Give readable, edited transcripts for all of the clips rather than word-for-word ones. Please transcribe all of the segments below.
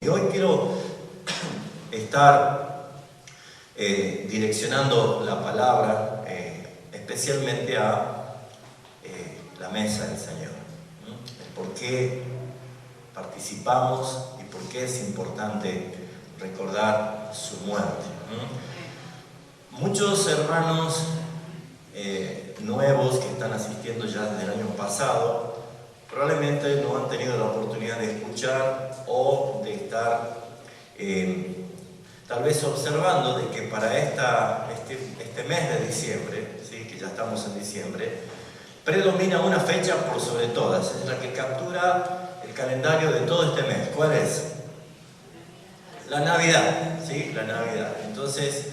Y hoy quiero estar direccionando la palabra especialmente a la mesa del Señor, ¿no? El por qué participamos y por qué es importante recordar su muerte, ¿no? Muchos hermanos nuevos que están asistiendo ya desde el año pasado probablemente no han tenido la oportunidad de escuchar o de estar tal vez observando de que para este mes de diciembre, ¿sí? Que ya estamos en diciembre, predomina una fecha por sobre todas, es la que captura el calendario de todo este mes. ¿Cuál es? La Navidad, ¿sí? La Navidad. Entonces,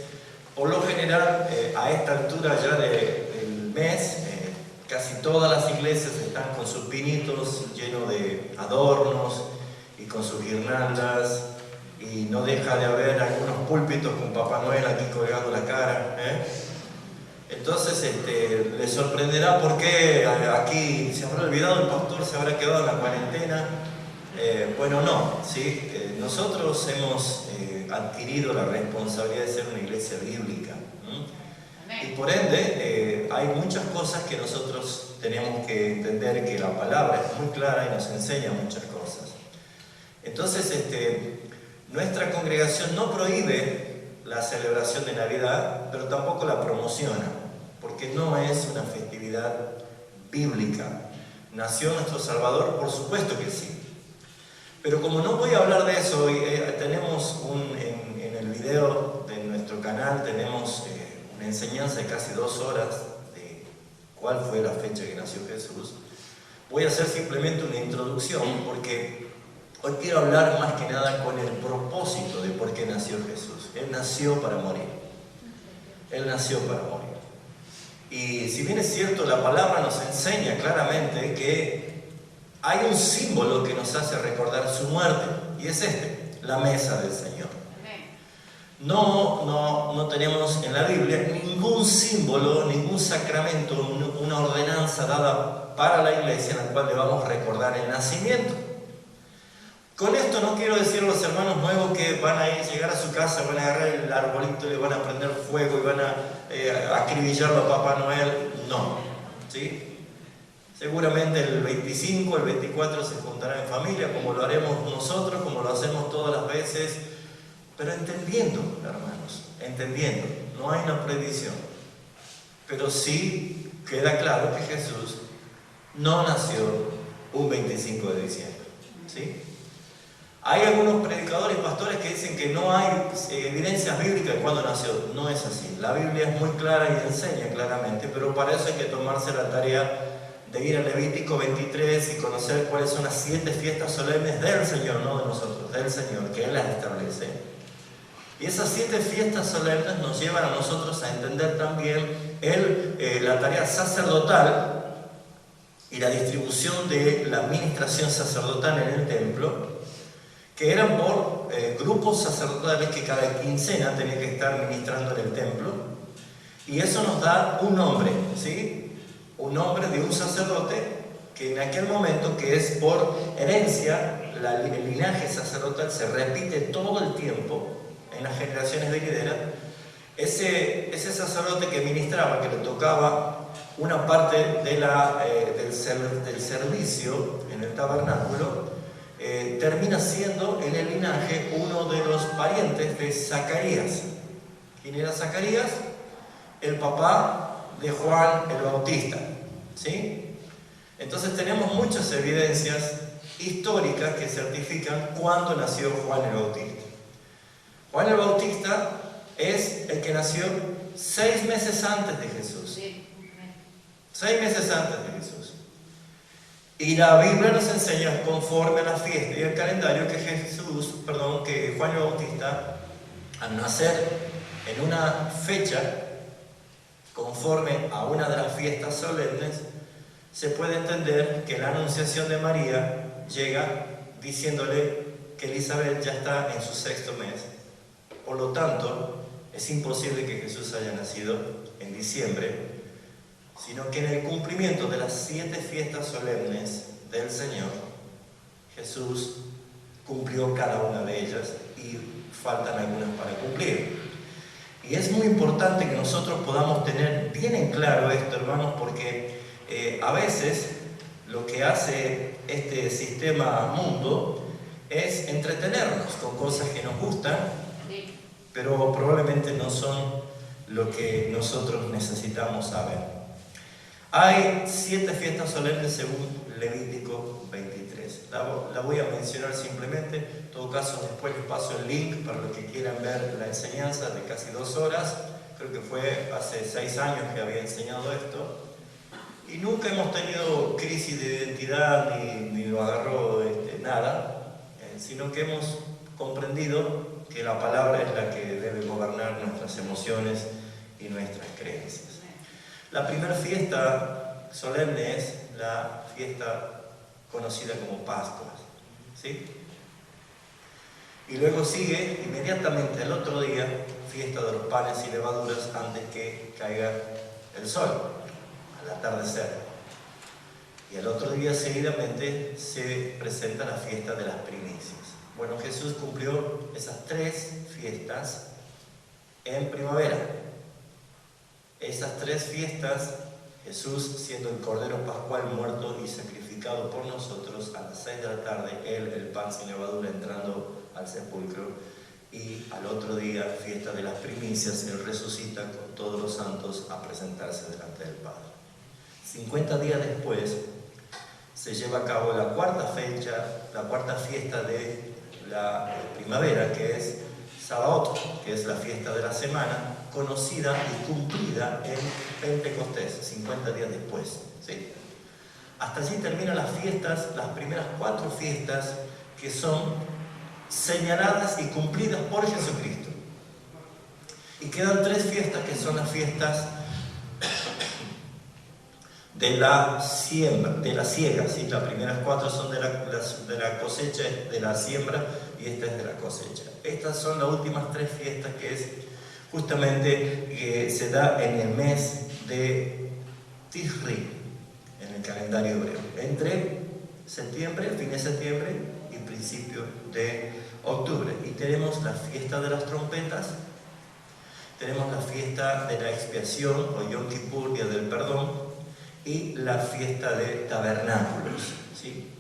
por lo general, a esta altura ya del mes, casi todas las iglesias están con sus pinitos llenos de adornos y con sus guirnaldas, y no deja de haber algunos púlpitos con Papá Noel aquí colgando la cara, Entonces les sorprenderá por qué aquí se habrá olvidado el pastor, se habrá quedado en la cuarentena. Bueno, no, ¿sí? Nosotros hemos adquirido la responsabilidad de ser una iglesia bíblica, y por ende hay muchas cosas que nosotros tenemos que entender, que la palabra es muy clara y nos enseña muchas cosas. Entonces nuestra congregación no prohíbe la celebración de Navidad, pero tampoco la promociona, porque no es una festividad bíblica. ¿Nació nuestro Salvador? Por supuesto que sí. Pero como no voy a hablar de eso, hoy tenemos en el video de nuestro canal tenemos una enseñanza de casi 2 horas de cuál fue la fecha que nació Jesús. Voy a hacer simplemente una introducción porque hoy quiero hablar más que nada con el propósito de por qué nació Jesús. Él nació para morir. Él nació para morir. Y si bien es cierto, la palabra nos enseña claramente que hay un símbolo que nos hace recordar su muerte, y es la mesa del Señor. No tenemos en la Biblia ningún símbolo, ningún sacramento, una ordenanza dada para la iglesia en la cual debamos recordar el nacimiento. Con esto no quiero decir a los hermanos nuevos que van a llegar a su casa, van a agarrar el arbolito y le van a prender fuego y van a acribillarlo a Papá Noel. No, ¿sí? Seguramente el 25, el 24 se juntarán en familia, como lo haremos nosotros, como lo hacemos todas las veces, pero entendiendo, hermanos, entendiendo, no hay una prohibición. Pero sí queda claro que Jesús no nació un 25 de diciembre, ¿sí? Hay algunos predicadores y pastores que dicen que no hay evidencias bíblicas de cuándo nació. No es así. La Biblia es muy clara y enseña claramente, pero para eso hay que tomarse la tarea de ir a Levítico 23 y conocer cuáles son las 7 fiestas solemnes del Señor, no de nosotros, del Señor, que Él las establece. Y esas 7 fiestas solemnes nos llevan a nosotros a entender también la tarea sacerdotal y la distribución de la administración sacerdotal en el templo, que eran por grupos sacerdotales que cada quincena tenían que estar ministrando en el templo, y eso nos da un nombre, ¿sí? Un nombre de un sacerdote que en aquel momento, que es por herencia, el linaje sacerdotal se repite todo el tiempo en las generaciones venideras. Ese sacerdote que ministraba, que le tocaba una parte del servicio en el tabernáculo, termina siendo en el linaje uno de los parientes de Zacarías. ¿Quién era Zacarías? El papá de Juan el Bautista, ¿sí? Entonces tenemos muchas evidencias históricas que certifican cuándo nació Juan el Bautista. Juan el Bautista es el que nació 6 meses antes de Jesús. 6 meses antes de Jesús. Y la Biblia nos enseña, conforme a la fiesta y el calendario, que Juan el Bautista, al nacer en una fecha conforme a una de las fiestas solemnes, se puede entender que la anunciación de María llega diciéndole que Elizabeth ya está en su 6º mes. Por lo tanto, es imposible que Jesús haya nacido en diciembre, sino que en el cumplimiento de las 7 fiestas solemnes del Señor, Jesús cumplió cada una de ellas y faltan algunas para cumplir. Y es muy importante que nosotros podamos tener bien en claro esto, hermanos, porque a veces lo que hace este sistema mundo es entretenernos con cosas que nos gustan, pero probablemente no son lo que nosotros necesitamos saber. Hay 7 fiestas solemnes según Levítico 23. La voy a mencionar simplemente. En todo caso, después les paso el link para los que quieran ver la enseñanza de casi 2 horas. Creo que fue hace 6 años que había enseñado esto. Y nunca hemos tenido crisis de identidad ni lo agarró nada, sino que hemos comprendido que la palabra es la que debe gobernar nuestras emociones y nuestras creencias. La primera fiesta solemne es la fiesta conocida como Pascua, ¿sí? Y luego sigue inmediatamente al otro día, fiesta de los panes y levaduras antes que caiga el sol, al atardecer. Y al otro día seguidamente se presenta la fiesta de las primicias. Bueno, Jesús cumplió esas 3 fiestas en primavera. Esas 3 fiestas, Jesús siendo el Cordero Pascual muerto y sacrificado por nosotros, a las 6 de la tarde, Él, el pan sin levadura, entrando al sepulcro, y al otro día, fiesta de las primicias, Él resucita con todos los santos a presentarse delante del Padre. 50 días después se lleva a cabo la cuarta fiesta de la primavera, que es Sabaot, que es la fiesta de la semana, conocida y cumplida en Pentecostés, 50 días después, ¿sí? Hasta allí terminan las fiestas, las primeras 4 fiestas que son señaladas y cumplidas por Jesucristo. Y quedan 3 fiestas que son las fiestas de la siega, ¿sí? Las primeras 4 son de la cosecha, de la siembra, y esta es de la cosecha. Estas son las últimas 3 fiestas que es justamente que se da en el mes de Tisri, en el calendario hebreo, entre septiembre, fin de septiembre y principio de octubre. Y tenemos la fiesta de las trompetas, tenemos la fiesta de la expiación o Yom Kippur, día del perdón, y la fiesta de tabernáculos, ¿sí?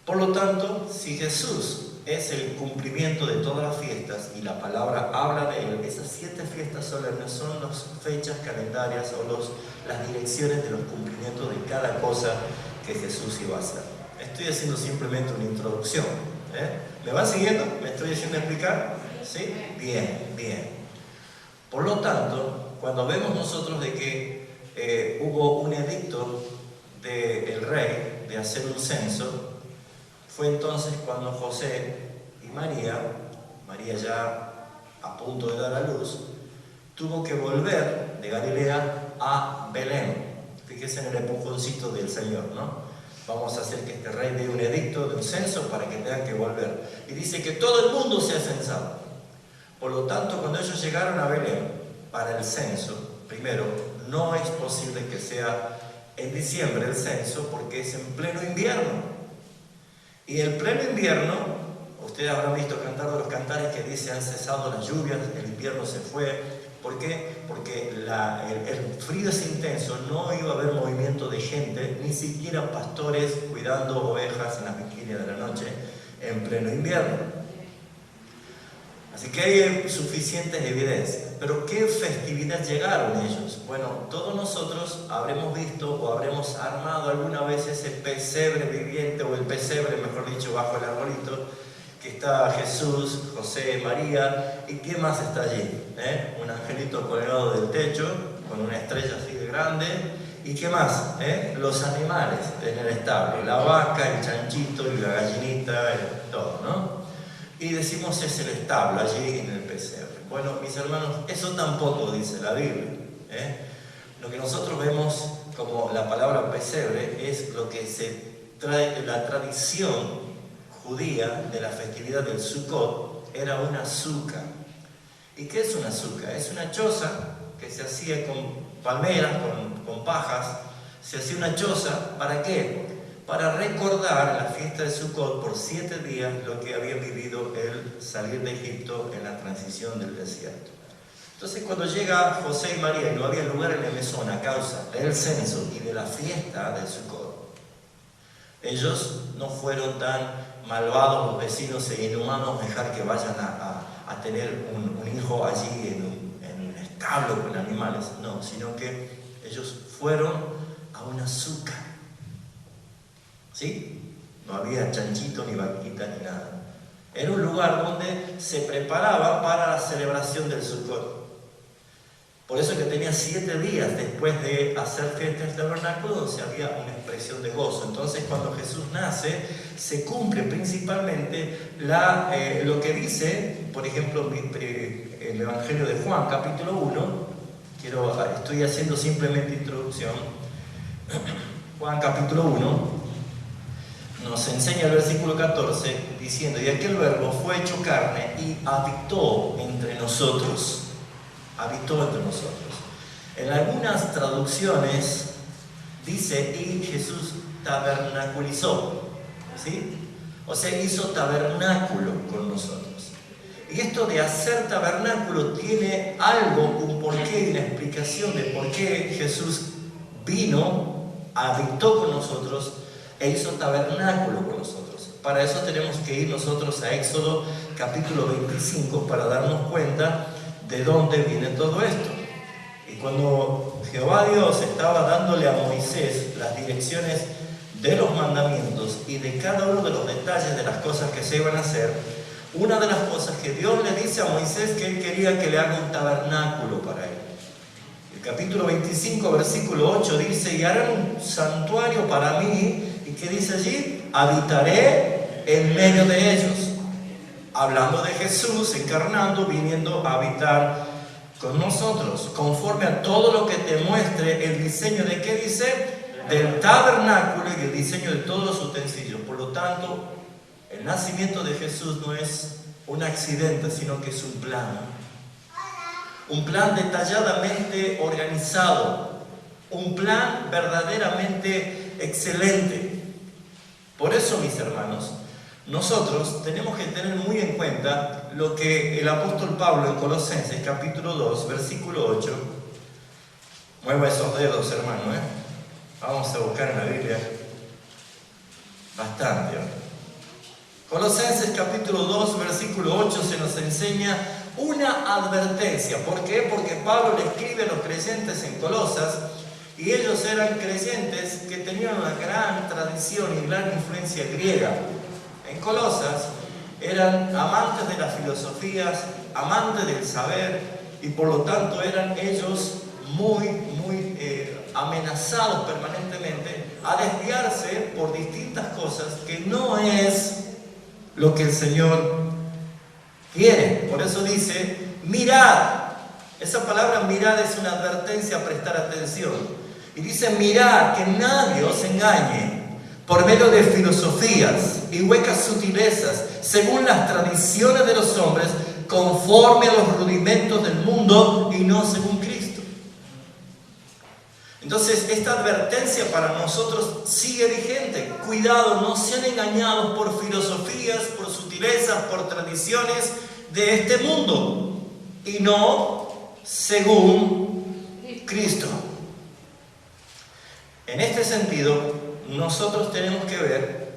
Por lo tanto, si Jesús es el cumplimiento de todas las fiestas y la palabra habla de él, esas 7 fiestas solemnes son las fechas calendarias o las direcciones de los cumplimientos de cada cosa que Jesús iba a hacer. Estoy haciendo simplemente una introducción, ¿Me van siguiendo? ¿Me estoy haciendo explicar? ¿Sí? Bien, bien. Por lo tanto, cuando vemos nosotros de que hubo un edicto del rey de hacer un censo, fue entonces cuando José y María ya a punto de dar a luz, tuvo que volver de Galilea a Belén. Fíjense en el empujoncito del Señor, ¿no? Vamos a hacer que este rey dé un edicto de un censo para que tengan que volver. Y dice que todo el mundo sea censado. Por lo tanto, cuando ellos llegaron a Belén para el censo, primero, no es posible que sea en diciembre el censo porque es en pleno invierno. Y el pleno invierno, ustedes habrán visto cantar de los cantares que dice han cesado las lluvias, el invierno se fue. ¿Por qué? Porque el frío es intenso, no iba a haber movimiento de gente, ni siquiera pastores cuidando ovejas en la vigilia de la noche en pleno invierno. Así que hay suficientes evidencias. Pero ¿qué festividad llegaron ellos? Bueno, todos nosotros habremos visto o habremos armado alguna vez ese pesebre viviente, o el pesebre, mejor dicho, bajo el arbolito, que está Jesús, José, María, ¿y qué más está allí? Un angelito colgado del techo, con una estrella así de grande, ¿y qué más? Los animales en el establo, la vaca, el chanchito y la gallinita, todo, ¿no? Y decimos es el establo allí en el pesebre. Bueno, mis hermanos, eso tampoco dice la Biblia. Lo que nosotros vemos como la palabra pesebre es lo que se trae, la tradición judía de la festividad del Sukkot era una azúcar. ¿Y qué es una azúcar? Es una choza que se hacía con palmeras, con pajas. Se hacía una choza, ¿para qué? para recordar en la fiesta de Sucot por 7 días lo que había vivido el salir de Egipto en la transición del desierto. Entonces, cuando llega José y María y no había lugar en el mesón a causa del censo y de la fiesta de Sucot, ellos no fueron tan malvados los vecinos e inhumanos dejar que vayan a tener un hijo allí en un establo con animales, no, sino que ellos fueron a un azúcar, ¿sí? No había chanchito ni vaquita ni nada. Era un lugar donde se preparaba para la celebración del Sucot. Por eso que tenía 7 días después de hacer fiesta del tabernáculo, donde había una expresión de gozo. Entonces, cuando Jesús nace, se cumple principalmente lo que dice, por ejemplo, el Evangelio de Juan, capítulo 1. Estoy haciendo simplemente introducción. Juan, capítulo 1, nos enseña el versículo 14, diciendo: y aquel verbo fue hecho carne y habitó entre nosotros. Habitó entre nosotros. En algunas traducciones dice: y Jesús tabernaculizó, ¿sí? O sea, hizo tabernáculo con nosotros. Y esto de hacer tabernáculo tiene algo, un porqué y una explicación de por qué Jesús vino, habitó con nosotros e hizo tabernáculo con nosotros. Para eso tenemos que ir nosotros a Éxodo capítulo 25 para darnos cuenta de dónde viene todo esto. Y cuando Jehová Dios estaba dándole a Moisés las direcciones de los mandamientos y de cada uno de los detalles de las cosas que se iban a hacer, una de las cosas que Dios le dice a Moisés que él quería que le haga un tabernáculo para él. El capítulo 25, versículo 8 dice: y harán un santuario para mí. ¿Y qué dice allí? Habitaré en medio de ellos. Hablando de Jesús encarnando, viniendo a habitar con nosotros, conforme a todo lo que te muestre el diseño de, ¿qué dice? Del tabernáculo y el diseño de todos los utensilios. Por lo tanto, el nacimiento de Jesús no es un accidente, sino que es un plan. Un plan detalladamente organizado, un plan verdaderamente excelente. Por eso, mis hermanos, nosotros tenemos que tener muy en cuenta lo que el apóstol Pablo en Colosenses capítulo 2, versículo 8, mueva esos dedos, hermano, vamos a buscar en la Biblia bastante. Colosenses capítulo 2, versículo 8 se nos enseña una advertencia. ¿Por qué? Porque Pablo le escribe a los creyentes en Colosas, y ellos eran creyentes que tenían una gran tradición y gran influencia griega. En Colosas eran amantes de las filosofías, amantes del saber, y por lo tanto eran ellos muy amenazados permanentemente a desviarse por distintas cosas que no es lo que el Señor quiere. Por eso dice: mirad. Esa palabra mirad es una advertencia a prestar atención. Y dice: mirad que nadie os engañe por medio de filosofías y huecas sutilezas, según las tradiciones de los hombres, conforme a los rudimentos del mundo y no según Cristo. Entonces, esta advertencia para nosotros sigue vigente. Cuidado, no sean engañados por filosofías, por sutilezas, por tradiciones de este mundo, y no según Cristo. En este sentido, nosotros tenemos que ver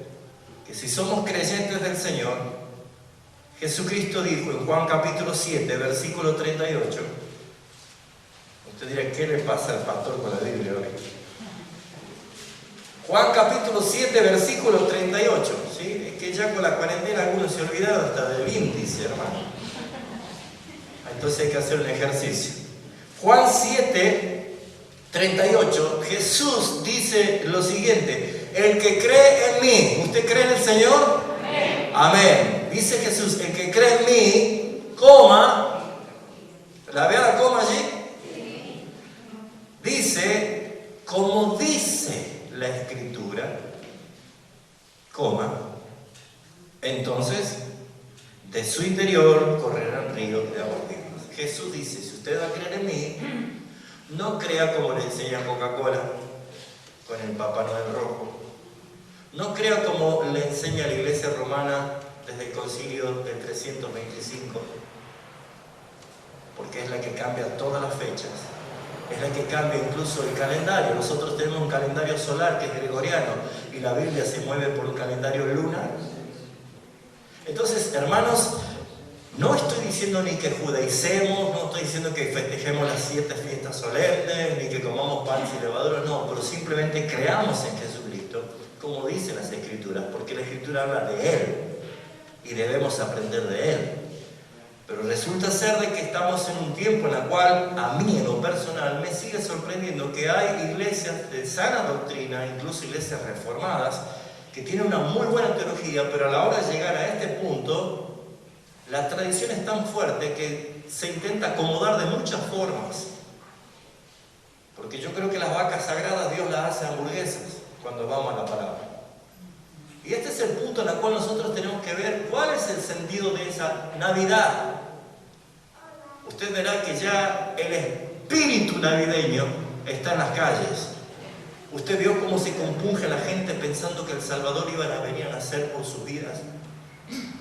que si somos creyentes del Señor, Jesucristo dijo en Juan capítulo 7, versículo 38, usted dirá: ¿qué le pasa al pastor con la Biblia hoy? Juan capítulo 7, versículo 38, ¿sí? Es que ya con la cuarentena algunos se olvidaron hasta del índice, hermano. Entonces hay que hacer un ejercicio. Juan 7, 38, Jesús dice lo siguiente: el que cree en mí, ¿usted cree en el Señor? Amén. Amén. Dice Jesús: el que cree en mí, coma, ¿la vea la coma allí? Sí. Dice, como dice la Escritura, coma, entonces de su interior correrán ríos de agua viva. Jesús dice: si usted va a creer en mí, no crea como le enseña Coca-Cola con el Papá Noel rojo. No crea como le enseña la Iglesia romana desde el concilio del 325, porque es la que cambia todas las fechas, es la que cambia incluso el calendario. Nosotros tenemos un calendario solar que es gregoriano y la Biblia se mueve por un calendario lunar. Entonces, hermanos, no estoy diciendo ni que judaicemos, no estoy diciendo que festejemos las 7 fiestas solemnes, ni que comamos pan sin levadura, no, pero simplemente creamos en Jesucristo, como dicen las Escrituras, porque la Escritura habla de Él y debemos aprender de Él. Pero resulta ser de que estamos en un tiempo en el cual, a mí en lo personal, me sigue sorprendiendo que hay iglesias de sana doctrina, incluso iglesias reformadas, que tienen una muy buena teología, pero a la hora de llegar a este punto, la tradición es tan fuerte que se intenta acomodar de muchas formas. Porque yo creo que las vacas sagradas Dios las hace hamburguesas cuando vamos a la palabra. Y este es el punto en el cual nosotros tenemos que ver cuál es el sentido de esa Navidad. Usted verá que ya el espíritu navideño está en las calles. ¿Usted vio cómo se compunge la gente pensando que el Salvador iba a venir a nacer por sus vidas?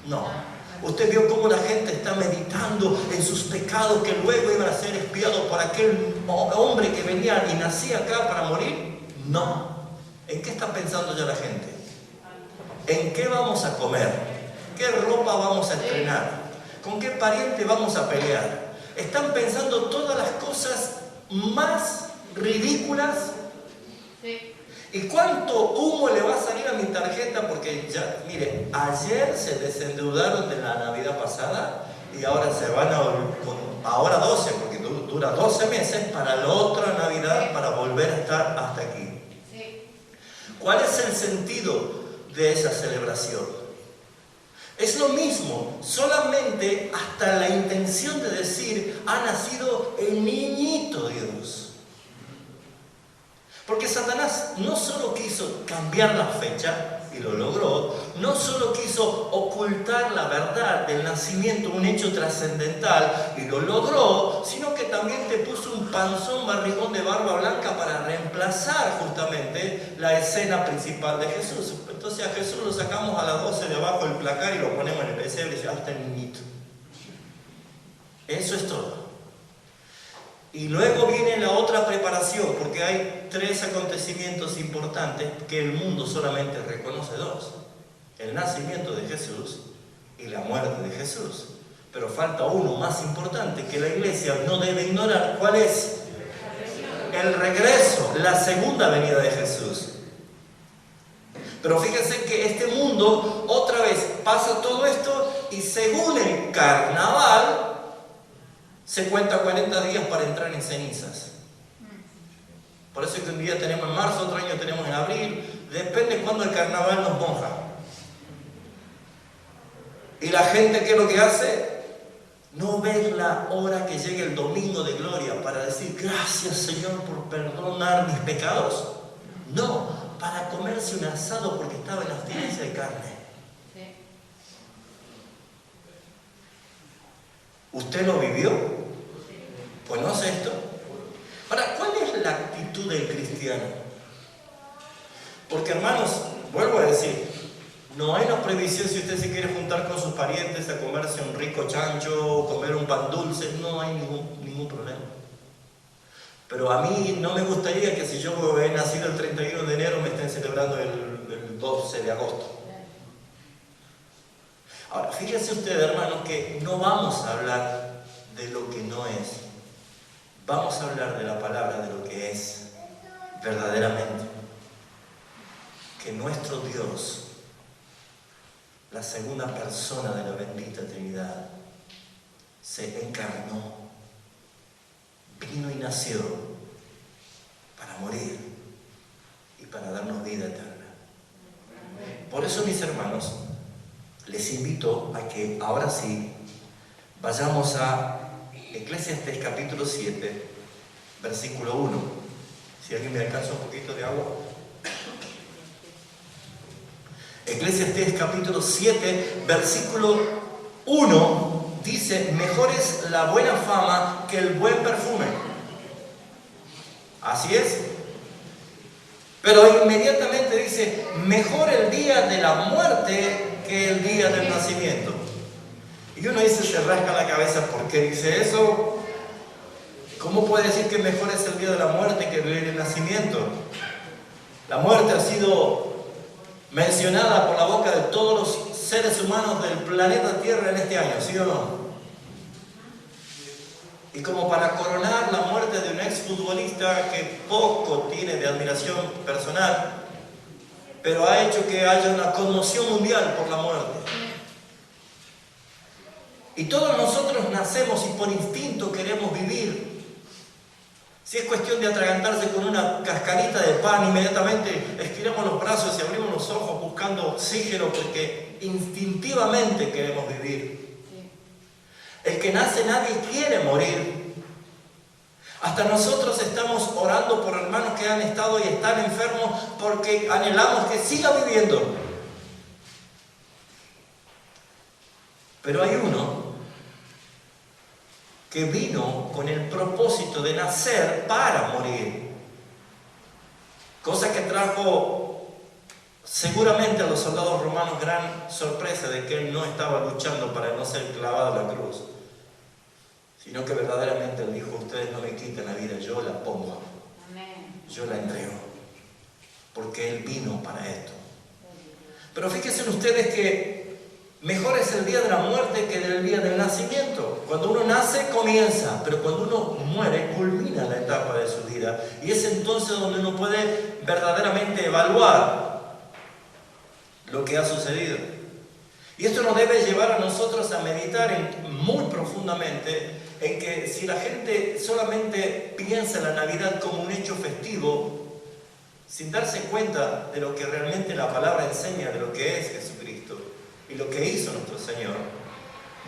No. ¿Usted vio cómo la gente está meditando en sus pecados que luego iban a ser expiados por aquel hombre que venía y nacía acá para morir? No. ¿En qué está pensando ya la gente? ¿En qué vamos a comer? ¿Qué ropa vamos a estrenar? ¿Con qué pariente vamos a pelear? Están pensando todas las cosas más ridículas. Sí. ¿Y cuánto humo le va a salir a mi tarjeta? Porque ya, mire, ayer se desendeudaron de la Navidad pasada y ahora se van ahora 12, porque dura 12 meses para la otra Navidad, para volver a estar hasta aquí. Sí. ¿Cuál es el sentido de esa celebración? Es lo mismo, solamente hasta la intención de decir, ha nacido el niñito Dios. Porque Satanás no solo quiso cambiar la fecha, y lo logró, no solo quiso ocultar la verdad del nacimiento, un hecho trascendental, y lo logró, sino que también te puso un panzón barrigón de barba blanca para reemplazar justamente la escena principal de Jesús. Entonces a Jesús lo sacamos a las 12 de abajo del placar y lo ponemos en el pesebre y dice, ah, está el niñito. Eso es todo. Y luego viene la otra preparación, porque hay 3 acontecimientos importantes que el mundo solamente reconoce 2. El nacimiento de Jesús y la muerte de Jesús. Pero falta uno más importante que la iglesia no debe ignorar. ¿Cuál es? El regreso, la segunda venida de Jesús. Pero fíjense que este mundo otra vez pasa todo esto y según el carnaval se cuenta 40 días para entrar en cenizas. Por eso es que un día tenemos en marzo, otro año tenemos en abril, depende de cuándo el carnaval nos moja. Y la gente, ¿qué es lo que hace? No ve la hora que llegue el domingo de gloria para decir gracias Señor por perdonar mis pecados. No, para comerse un asado porque estaba en abstinencia de carne. ¿Usted lo vivió? ¿Conoce esto? Ahora, ¿cuál es la actitud del cristiano? Porque hermanos, vuelvo a decir, no hay una prohibición si usted se quiere juntar con sus parientes a comerse un rico chancho o comer un pan dulce, no hay ningún problema. Pero a mí no me gustaría que si yo he nacido el 31 de enero me estén celebrando el 12 de agosto. Ahora, fíjense ustedes, hermanos, que no vamos a hablar de lo que no es. Vamos a hablar de la palabra, de lo que es verdaderamente. Que nuestro Dios, la segunda persona de la bendita Trinidad, se encarnó, vino y nació para morir y para darnos vida eterna. Por eso, mis hermanos, les invito a que ahora sí vayamos a Eclesiastés capítulo 7, versículo 1. Si alguien me alcanza un poquito de agua. Eclesiastés capítulo 7, versículo 1 dice: mejor es la buena fama que el buen perfume. Así es. Pero inmediatamente dice, mejor el día de la muerte que el día del nacimiento. Y uno dice, se rasca la cabeza, ¿por qué dice eso? ¿Cómo puede decir que mejor es el día de la muerte que el día del nacimiento? La muerte ha sido mencionada por la boca de todos los seres humanos del planeta Tierra en este año, ¿sí o no? Y como para coronar la muerte de un exfutbolista que poco tiene de admiración personal, pero ha hecho que haya una conmoción mundial por la muerte. Y todos nosotros nacemos y por instinto queremos vivir. Si es cuestión de atragantarse con una cascarita de pan, inmediatamente estiramos los brazos y abrimos los ojos buscando oxígeno porque instintivamente queremos vivir. El que nace, nadie quiere morir. Hasta nosotros estamos orando por hermanos que han estado y están enfermos porque anhelamos que siga viviendo. Pero hay uno que vino con el propósito de nacer para morir. Cosa que trajo seguramente a los soldados romanos gran sorpresa de que él no estaba luchando para no ser clavado a la cruz, sino que verdaderamente él dijo, ustedes no me quitan la vida, yo la pongo. Amén. Yo la entrego. Porque él vino para esto. Pero fíjense ustedes que mejor es el día de la muerte que el día del nacimiento. Cuando uno nace, comienza, pero cuando uno muere, culmina la etapa de su vida. Y es entonces donde uno puede verdaderamente evaluar lo que ha sucedido. Y esto nos debe llevar a nosotros a meditar muy profundamente en que si la gente solamente piensa en la Navidad como un hecho festivo, sin darse cuenta de lo que realmente la palabra enseña, de lo que es Jesucristo, y lo que hizo nuestro Señor,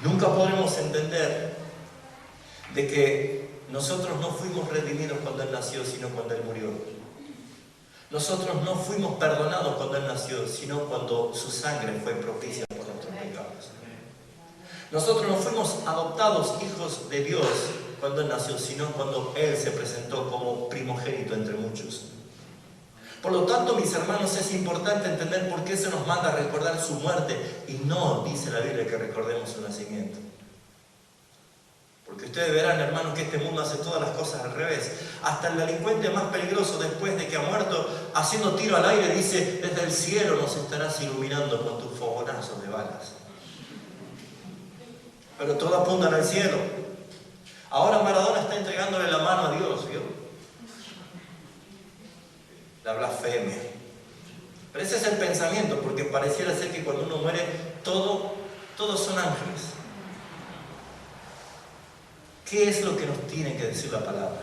nunca podremos entender de que nosotros no fuimos redimidos cuando Él nació, sino cuando Él murió. Nosotros no fuimos perdonados cuando Él nació, sino cuando su sangre fue propicia por nuestros pecados. Nosotros no fuimos adoptados hijos de Dios cuando Él nació, sino cuando Él se presentó como primogénito entre muchos. Por lo tanto, mis hermanos, es importante entender por qué se nos manda a recordar su muerte y no dice la Biblia que recordemos su nacimiento. Porque ustedes verán, hermanos, que este mundo hace todas las cosas al revés. Hasta el delincuente más peligroso, después de que ha muerto, haciendo tiro al aire, dice, desde el cielo nos estarás iluminando con tus fogonazos de balas. Pero todos apuntan al cielo. Ahora Maradona está entregándole la mano a Dios, ¿vio? La blasfemia. Pero ese es el pensamiento, porque pareciera ser que cuando uno muere, todos son ángeles. ¿Qué es lo que nos tiene que decir la palabra?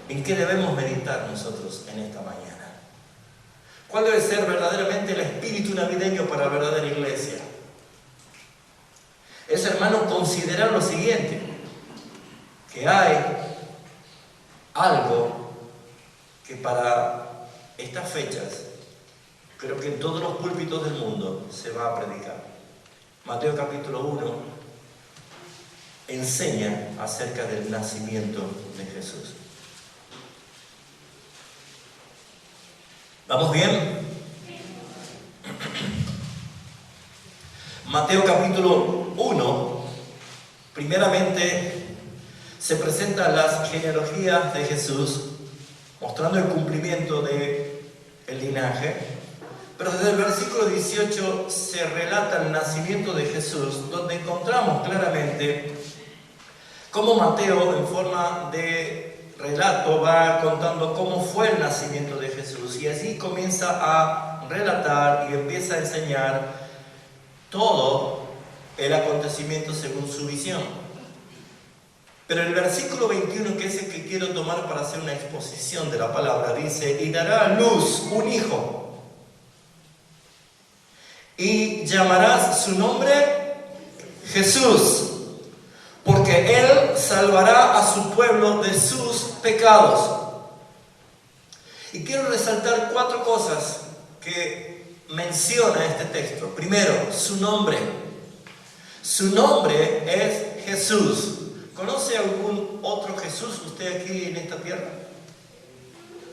¿En qué debemos meditar nosotros en esta mañana? ¿Cuál debe ser verdaderamente el espíritu navideño para la verdadera iglesia? Es, hermano, considerar lo siguiente, que hay algo que para estas fechas, creo que en todos los púlpitos del mundo se va a predicar. Mateo capítulo 1 enseña acerca del nacimiento de Jesús. ¿Vamos bien? Mateo capítulo 1, primeramente se presentan las genealogías de Jesús, mostrando el cumplimiento del linaje, pero desde el versículo 18 se relata el nacimiento de Jesús, donde encontramos claramente cómo Mateo, en forma de relato, va contando cómo fue el nacimiento de Jesús, y así comienza a relatar y empieza a enseñar todo el acontecimiento según su visión. Pero el versículo 21, que es el que quiero tomar para hacer una exposición de la palabra, dice, y dará a luz un hijo, y llamarás su nombre Jesús, porque él salvará a su pueblo de sus pecados. Y quiero resaltar 4 cosas que menciona este texto. Primero, su nombre. Su nombre es Jesús. ¿Conoce algún otro Jesús usted aquí en esta tierra?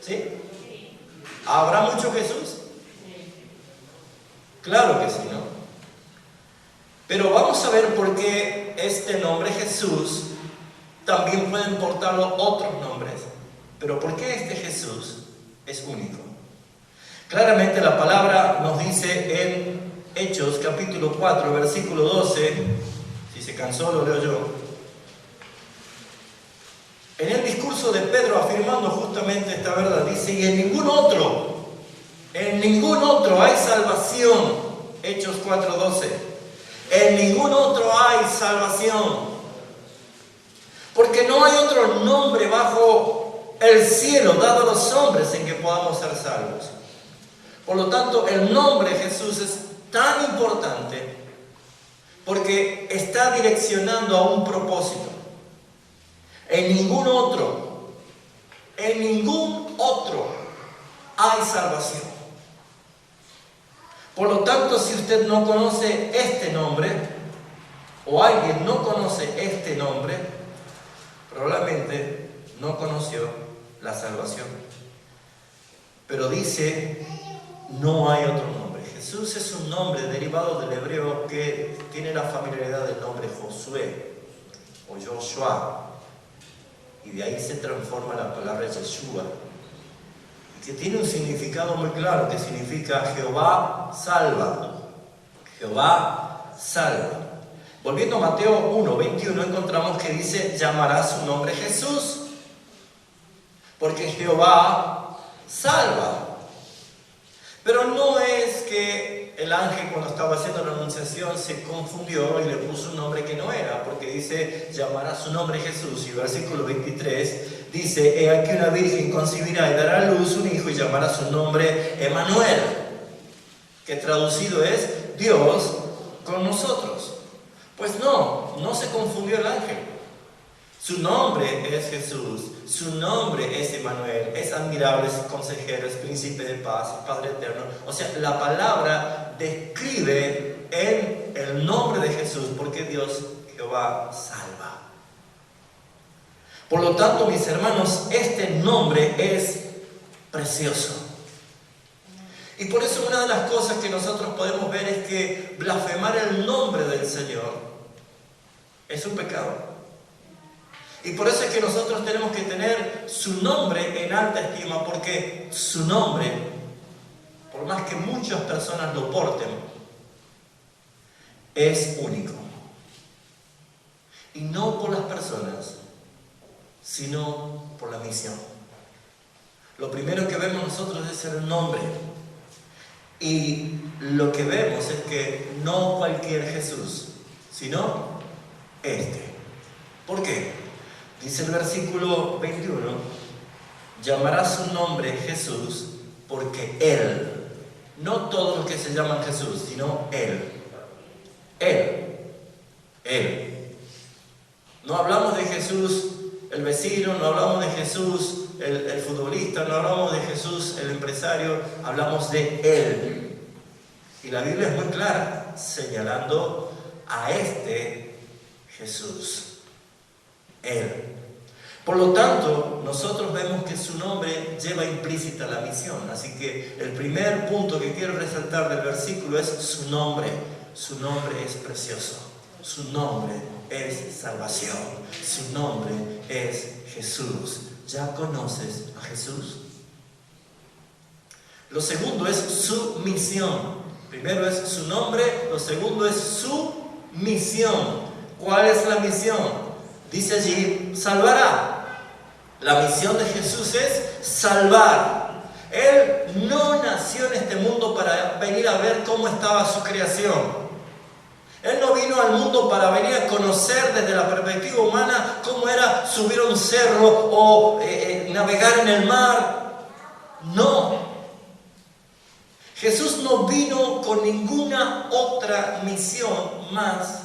¿Sí? ¿Habrá mucho Jesús? Claro que sí, ¿no? Pero vamos a ver por qué este nombre Jesús también pueden portarlo otros nombres. Pero ¿por qué este Jesús es único? Claramente la palabra nos dice en Hechos capítulo 4, versículo 12, si se cansó lo leo yo. En el discurso de Pedro afirmando justamente esta verdad, dice, y en ningún otro hay salvación. Hechos 4, 12. En ningún otro hay salvación. Porque no hay otro nombre bajo el cielo dado a los hombres en que podamos ser salvos. Por lo tanto, el nombre de Jesús es tan importante porque está direccionando a un propósito. En ningún otro hay salvación. Por lo tanto, si usted no conoce este nombre, o alguien no conoce este nombre, probablemente no conoció la salvación. Pero dice, no hay otro nombre. Jesús es un nombre derivado del hebreo que tiene la familiaridad del nombre Josué o Joshua. Y de ahí se transforma la palabra Yeshua, que tiene un significado muy claro, que significa Jehová salva. Jehová salva. Volviendo a Mateo 1, 21, encontramos que dice, llamará su nombre Jesús, porque Jehová salva. Pero no es que el ángel cuando estaba haciendo la anunciación se confundió y le puso un nombre que no era, porque dice, llamará su nombre Jesús, y el versículo 23 dice, he aquí una virgen concebirá y dará a luz un hijo y llamará su nombre Emmanuel, que traducido es Dios con nosotros. Pues no se confundió el ángel. Su nombre es Jesús, su nombre es Emmanuel, es admirable, es consejero, es príncipe de paz, es Padre eterno. O sea, la palabra describe en el nombre de Jesús porque Dios, Jehová, salva. Por lo tanto, mis hermanos, este nombre es precioso. Y por eso una de las cosas que nosotros podemos ver es que blasfemar el nombre del Señor es un pecado. Y por eso es que nosotros tenemos que tener su nombre en alta estima, porque su nombre, por más que muchas personas lo porten, es único. Y no por las personas, sino por la misión. Lo primero que vemos nosotros es el nombre. Y lo que vemos es que no cualquier Jesús, sino este. ¿Por qué? Dice el versículo 21, llamará su nombre Jesús porque Él, no todos los que se llaman Jesús, sino Él. No hablamos de Jesús el vecino, no hablamos de Jesús el futbolista, no hablamos de Jesús el empresario, hablamos de Él. Y la Biblia es muy clara, señalando a este Jesús. Él. Por lo tanto, nosotros vemos que su nombre lleva implícita la misión. Así que el primer punto que quiero resaltar del versículo es su nombre. Su nombre es precioso. Su nombre es salvación. Su nombre es Jesús. ¿Ya conoces a Jesús? Lo segundo es su misión. Primero es su nombre, lo segundo es su misión. ¿Cuál es la misión? Dice allí, salvará. La misión de Jesús es salvar. Él no nació en este mundo para venir a ver cómo estaba su creación. Él no vino al mundo para venir a conocer desde la perspectiva humana cómo era subir a un cerro o navegar en el mar. No. Jesús no vino con ninguna otra misión más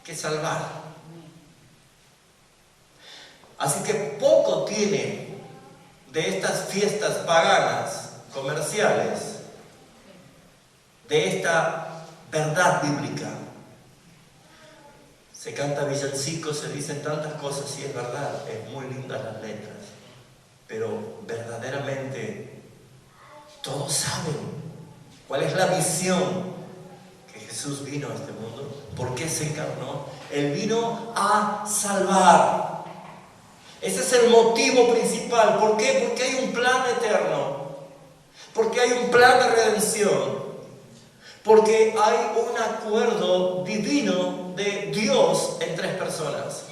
que salvar. Así que poco tiene de estas fiestas paganas, comerciales, de esta verdad bíblica. Se canta villancicos, se dicen tantas cosas, y es verdad, es muy lindas las letras. pero verdaderamente todos saben cuál es la misión que Jesús vino a este mundo. ¿Por qué se encarnó? Él vino a salvar. Ese es el motivo principal. ¿Por qué? Porque hay un plan eterno. Porque hay un plan de redención. Porque hay un acuerdo divino de Dios en tres personas.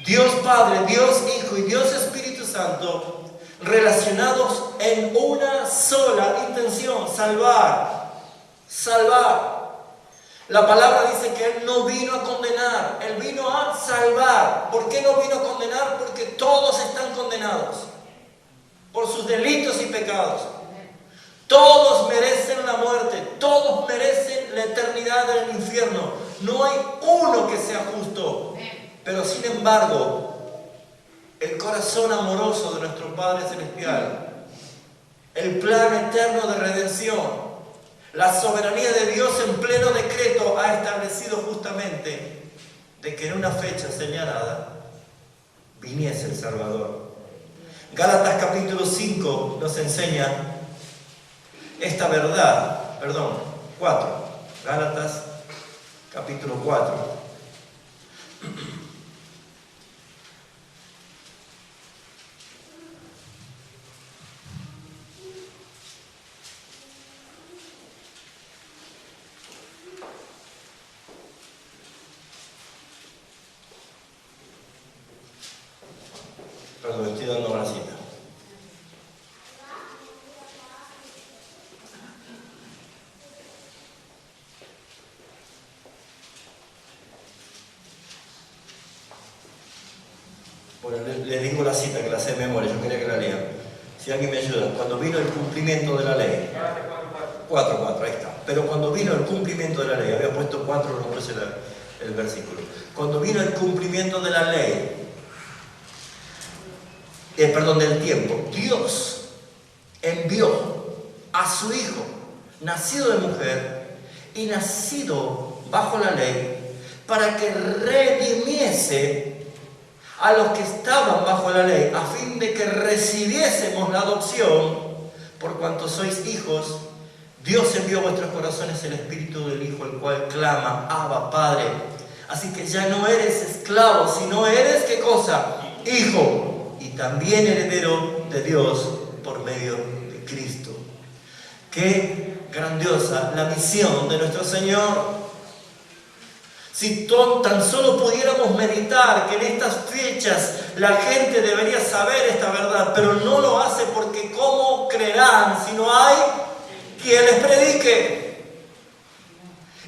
Dios Padre, Dios Hijo y Dios Espíritu Santo, relacionados en una sola intención: salvar. Salvar. La palabra dice que Él no vino a condenar, Él vino a salvar. ¿Por qué no vino a condenar? Porque todos están condenados por sus delitos y pecados. Todos merecen la muerte, todos merecen la eternidad en el infierno. No hay uno que sea justo. Pero sin embargo, el corazón amoroso de nuestro Padre Celestial, el plan eterno de redención, la soberanía de Dios en pleno decreto ha establecido justamente de que en una fecha señalada viniese el Salvador. Gálatas capítulo 5 nos enseña esta verdad, 4. Gálatas capítulo 4. Perdón, estoy dando una cita. Bueno, les digo la cita que la sé de memoria, yo quería que la lean. Si alguien me ayuda. Cuando vino el cumplimiento de la ley. 4, ahí está. Pero cuando vino el cumplimiento de la ley, había puesto 4, no puse el versículo. Cuando vino el cumplimiento de la ley, del tiempo, Dios envió a su Hijo, nacido de mujer y nacido bajo la ley, para que redimiese a los que estaban bajo la ley, a fin de que recibiésemos la adopción. Por cuanto sois hijos, Dios envió a vuestros corazones el Espíritu del Hijo, el cual clama: Abba, Padre. Así que ya no eres esclavo, sino eres, ¿qué cosa? Hijo. Y también heredero de Dios por medio de Cristo. Qué grandiosa la misión de nuestro Señor. Si tan solo pudiéramos meditar que en estas fechas la gente debería saber esta verdad, pero no lo hace porque ¿cómo creerán si no hay quien les predique?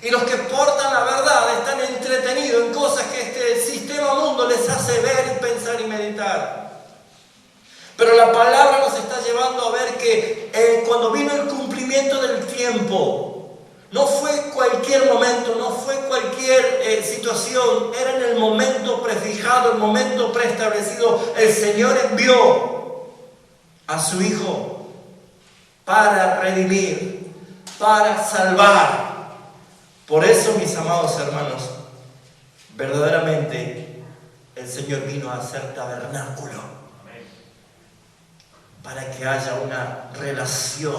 Y los que portan la verdad están entretenidos en cosas que este sistema mundo les hace ver y pensar y meditar. Pero la palabra nos está llevando a ver que cuando vino el cumplimiento del tiempo, no fue cualquier momento, no fue cualquier situación, era en el momento prefijado, el momento preestablecido. El Señor envió a su Hijo para redimir, para salvar. Por eso, mis amados hermanos, verdaderamente el Señor vino a hacer tabernáculo, para que haya una relación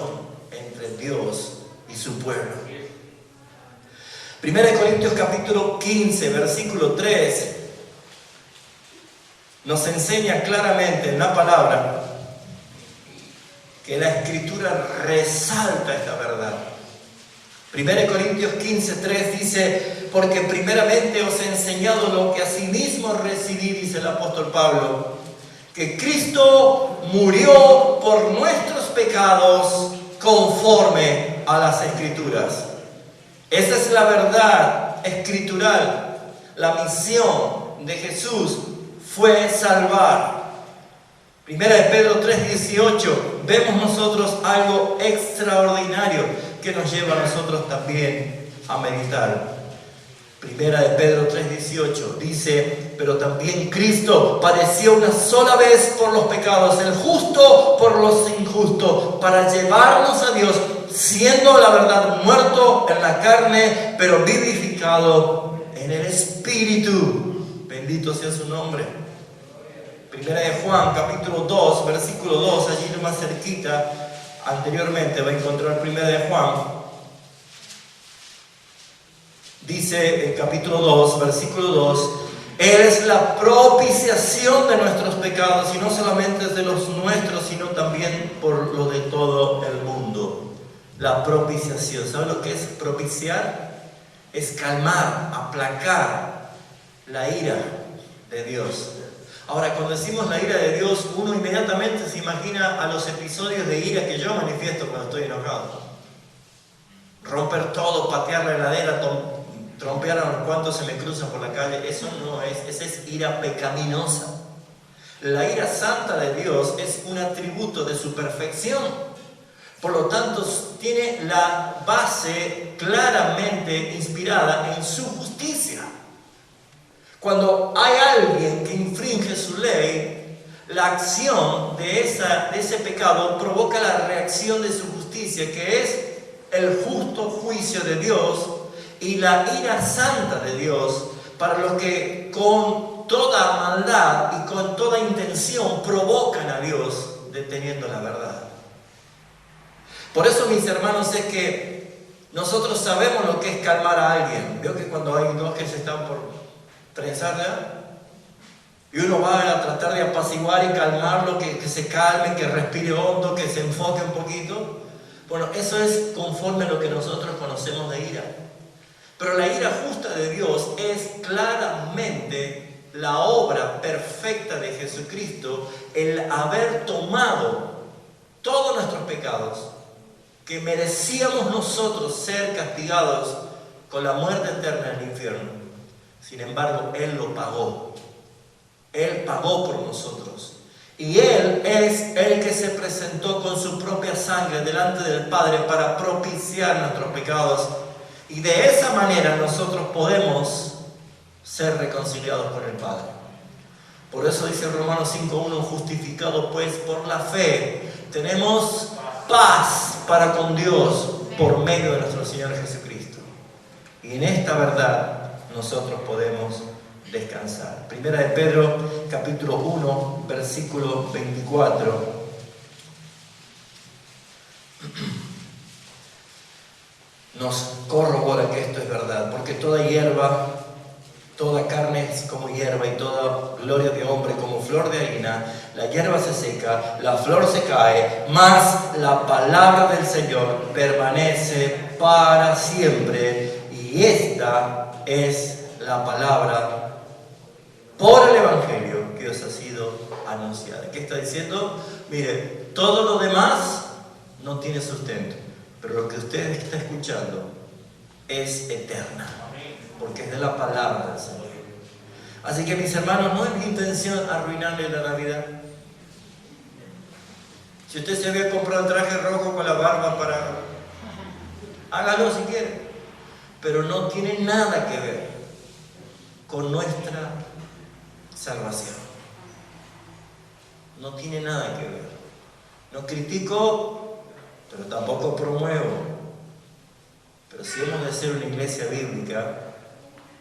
entre Dios y su pueblo. 1 Corintios capítulo 15, versículo 3, nos enseña claramente en la palabra que la Escritura resalta esta verdad. 1 Corintios 15, 3 dice: porque primeramente os he enseñado lo que asimismo recibí, dice el apóstol Pablo, que Cristo murió por nuestros pecados conforme a las Escrituras. Esa es la verdad escritural. La misión de Jesús fue salvar. Primera de Pedro 3:18, vemos nosotros algo extraordinario que nos lleva a nosotros también a meditar. Primera de Pedro 3:18 dice: pero también Cristo padeció una sola vez por los pecados, el justo por los injustos, para llevarnos a Dios, siendo la verdad muerto en la carne, pero vivificado en el Espíritu. Bendito sea su nombre. Primera de Juan, capítulo 2, versículo 2, allí más cerquita, anteriormente va a encontrar Primera de Juan. Dice el capítulo 2, versículo 2, Él es la propiciación de nuestros pecados, y no solamente de los nuestros, sino también por lo de todo el mundo. La propiciación. ¿Saben lo que es propiciar? Es calmar, aplacar la ira de Dios. Ahora, cuando decimos la ira de Dios, uno inmediatamente se imagina a los episodios de ira que yo manifiesto cuando estoy enojado. Romper todo, patear la heladera, trompear a unos cuantos se me cruzan por la calle. Eso no es, esa es ira pecaminosa. La ira santa de Dios es un atributo de su perfección. Por lo tanto, tiene la base claramente inspirada en su justicia. Cuando hay alguien que infringe su ley, la acción de ese pecado provoca la reacción de su justicia, que es el justo juicio de Dios y la ira santa de Dios para los que con toda maldad y con toda intención provocan a Dios deteniendo la verdad. Por eso, mis hermanos, es que nosotros sabemos lo que es calmar a alguien. Veo que cuando hay dos que se están por trenzar, y uno va a tratar de apaciguar y calmarlo, que se calme, que respire hondo, que se enfoque un poquito. Bueno, eso es conforme a lo que nosotros conocemos de ira. Pero la ira justa de Dios es claramente la obra perfecta de Jesucristo, el haber tomado todos nuestros pecados, que merecíamos nosotros ser castigados con la muerte eterna en el infierno. Sin embargo, Él lo pagó. Él pagó por nosotros. Y Él es el que se presentó con su propia sangre delante del Padre para propiciar nuestros pecados. Y de esa manera nosotros podemos ser reconciliados con el Padre. Por eso dice Romanos 5:1, justificado pues por la fe, tenemos paz para con Dios por medio de nuestro Señor Jesucristo. Y en esta verdad nosotros podemos descansar. Primera de Pedro, capítulo 1, versículo 24. Nos corrobora que esto es verdad, porque toda hierba, toda carne es como hierba y toda gloria de hombre como flor de harina. La hierba se seca, la flor se cae, mas la palabra del Señor permanece para siempre. Y esta es la palabra por el Evangelio que os ha sido anunciada. ¿Qué está diciendo? Mire, todo lo demás no tiene sustento, pero lo que usted está escuchando es eterna, porque es de la palabra del Señor. Así que, mis hermanos, no es mi intención arruinarle la Navidad. Si usted se había comprado el traje rojo con la barba hágalo si quiere, pero no tiene nada que ver con nuestra salvación. No tiene nada que ver. No critico, pero tampoco promuevo. Pero si hemos de ser una iglesia bíblica,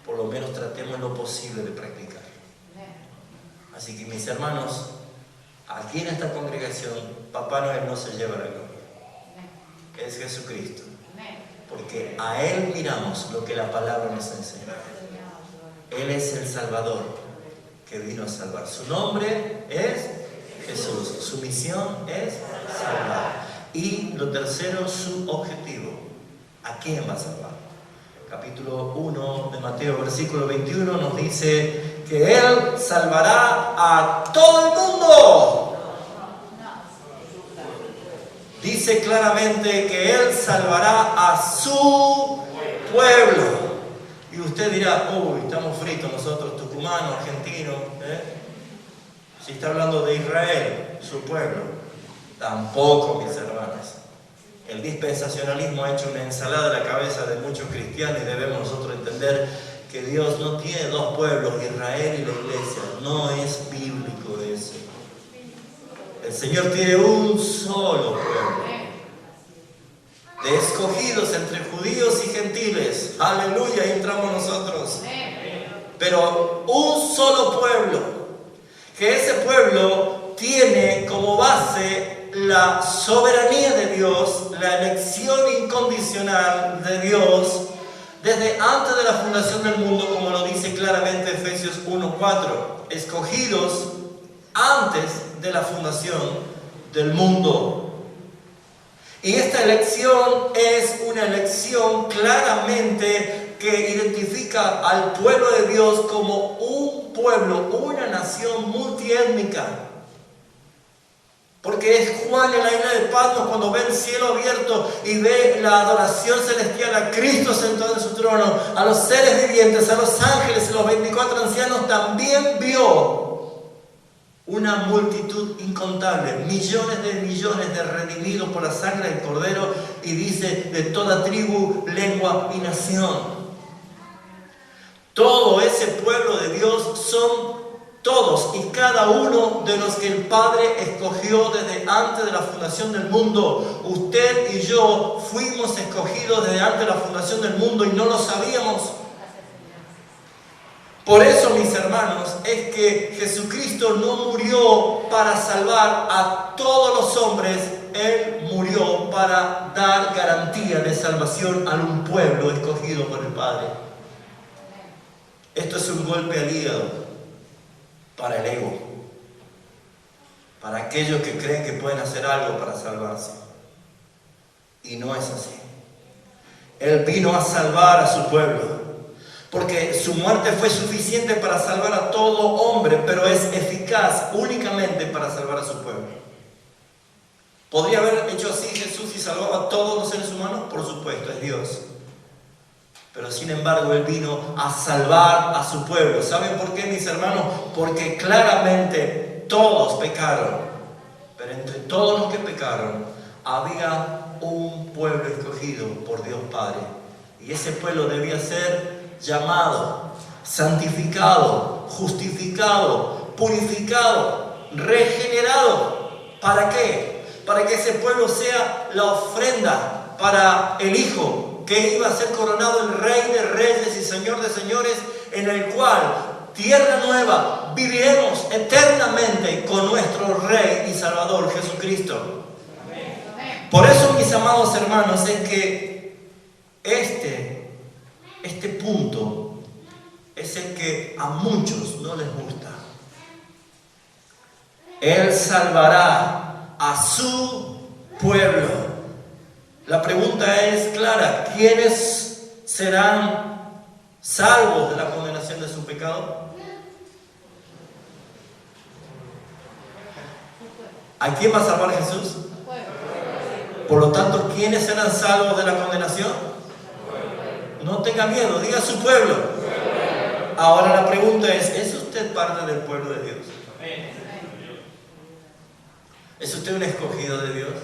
por lo menos tratemos lo posible de practicar. Así que, mis hermanos, aquí en esta congregación, Papá Noel no se lleva la gloria. Es Jesucristo. Porque a Él miramos lo que la palabra nos enseña. Él es el Salvador que vino a salvar. Su nombre es Jesús. Su misión es salvar. Y lo tercero, su objetivo. ¿A quién va a salvar? Capítulo 1 de Mateo, versículo 21 nos dice que Él salvará a todo el mundo. Dice claramente que Él salvará a su pueblo. Y usted dirá, uy, estamos fritos nosotros, tucumanos, argentinos. Si está hablando de Israel, su pueblo. Tampoco, mis hermanos. El dispensacionalismo ha hecho una ensalada de la cabeza de muchos cristianos y debemos nosotros entender que Dios no tiene dos pueblos, Israel y la iglesia. No es bíblico eso. El Señor tiene un solo pueblo, de escogidos entre judíos y gentiles. Aleluya, ahí entramos nosotros. Pero un solo pueblo que ese pueblo tiene como base la soberanía de Dios, la elección incondicional de Dios, desde antes de la fundación del mundo, como lo dice claramente Efesios 1:4, escogidos antes de la fundación del mundo. Y esta elección es una elección claramente que identifica al pueblo de Dios como un pueblo, una nación multiétnica. Porque es Juan en la isla de Patmos cuando ve el cielo abierto y ve la adoración celestial a Cristo sentado en su trono, a los seres vivientes, a los ángeles, a los 24 ancianos, también vio una multitud incontable, millones de redimidos por la sangre del Cordero, y dice de toda tribu, lengua y nación. Todo ese pueblo de Dios son todos y cada uno de los que el Padre escogió desde antes de la fundación del mundo. Usted y yo fuimos escogidos desde antes de la fundación del mundo y no lo sabíamos. Por eso, mis hermanos, es que Jesucristo no murió para salvar a todos los hombres. Él murió para dar garantía de salvación a un pueblo escogido por el Padre. Esto es un golpe al hígado para el ego, para aquellos que creen que pueden hacer algo para salvarse. Y no es así. Él vino a salvar a su pueblo, porque su muerte fue suficiente para salvar a todo hombre, pero es eficaz únicamente para salvar a su pueblo. ¿Podría haber hecho así Jesús y salvaba a todos los seres humanos? Por supuesto, es Dios. Pero sin embargo, Él vino a salvar a su pueblo. ¿Saben por qué, mis hermanos? Porque claramente todos pecaron. Pero entre todos los que pecaron, había un pueblo escogido por Dios Padre. Y ese pueblo debía ser llamado, santificado, justificado, purificado, regenerado. ¿Para qué? Para que ese pueblo sea la ofrenda para el Hijo, que iba a ser coronado el Rey de Reyes y Señor de Señores, en el cual, tierra nueva, viviremos eternamente con nuestro Rey y Salvador Jesucristo. Por eso, mis amados hermanos, es que este punto es el que a muchos no les gusta. Él salvará a su pueblo. La pregunta es clara: ¿quiénes serán salvos de la condenación de su pecado? ¿A quién va a salvar Jesús? Por lo tanto, ¿quiénes serán salvos de la condenación? No tenga miedo, diga su pueblo. Ahora la pregunta ¿es usted parte del pueblo de Dios? ¿Es usted un escogido de Dios?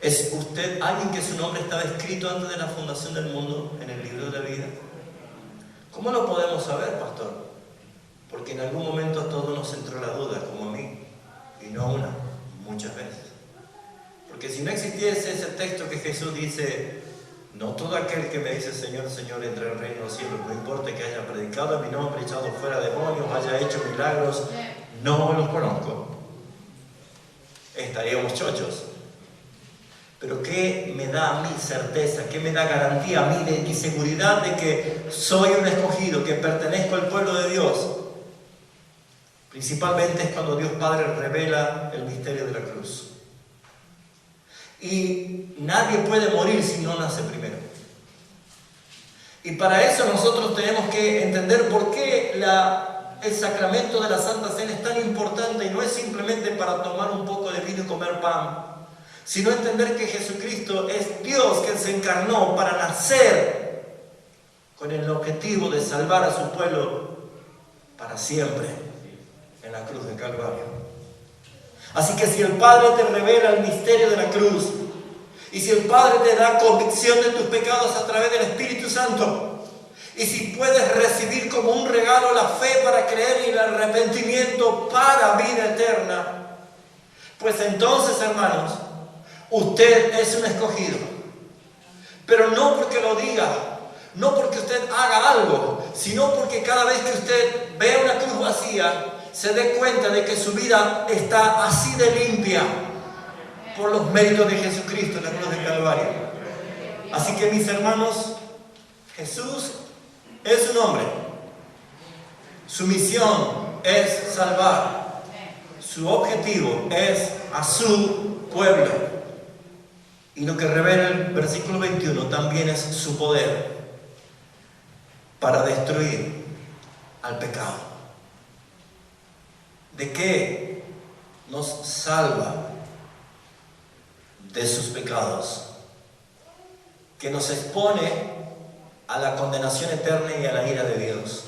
¿Es usted alguien que su nombre estaba escrito antes de la fundación del mundo en el libro de la vida? ¿Cómo lo podemos saber, pastor? Porque en algún momento a todos nos entró la duda, como a mí, y no una, muchas veces. Porque si no existiese ese texto que Jesús dice: no todo aquel que me dice Señor, Señor, entra al reino de los cielos, no importa que haya predicado en mi nombre, echado fuera demonios, haya hecho milagros, no los conozco, estaríamos chochos. Pero ¿qué me da a mí certeza? ¿Qué me da garantía a mí de mi seguridad de que soy un escogido, que pertenezco al pueblo de Dios? Principalmente es cuando Dios Padre revela el misterio de la cruz. Y nadie puede morir si no nace primero. Y para eso nosotros tenemos que entender por qué el sacramento de la Santa Cena es tan importante, y no es simplemente para tomar un poco de vino y comer pan, sino entender que Jesucristo es Dios que se encarnó para nacer con el objetivo de salvar a su pueblo para siempre en la cruz del Calvario. Así que si el Padre te revela el misterio de la cruz, y si el Padre te da convicción de tus pecados a través del Espíritu Santo, y si puedes recibir como un regalo la fe para creer y el arrepentimiento para vida eterna, pues entonces, hermanos, usted es un escogido. Pero no porque lo diga, no porque usted haga algo, sino porque cada vez que usted ve una cruz vacía, se dé cuenta de que su vida está así de limpia por los méritos de Jesucristo en la cruz del Calvario. Así que, mis hermanos, Jesús es un hombre. Su misión es salvar. Su objetivo es a su pueblo. Y lo que revela el versículo 21 también es su poder para destruir al pecado. ¿De qué nos salva? De sus pecados, que nos expone a la condenación eterna y a la ira de Dios.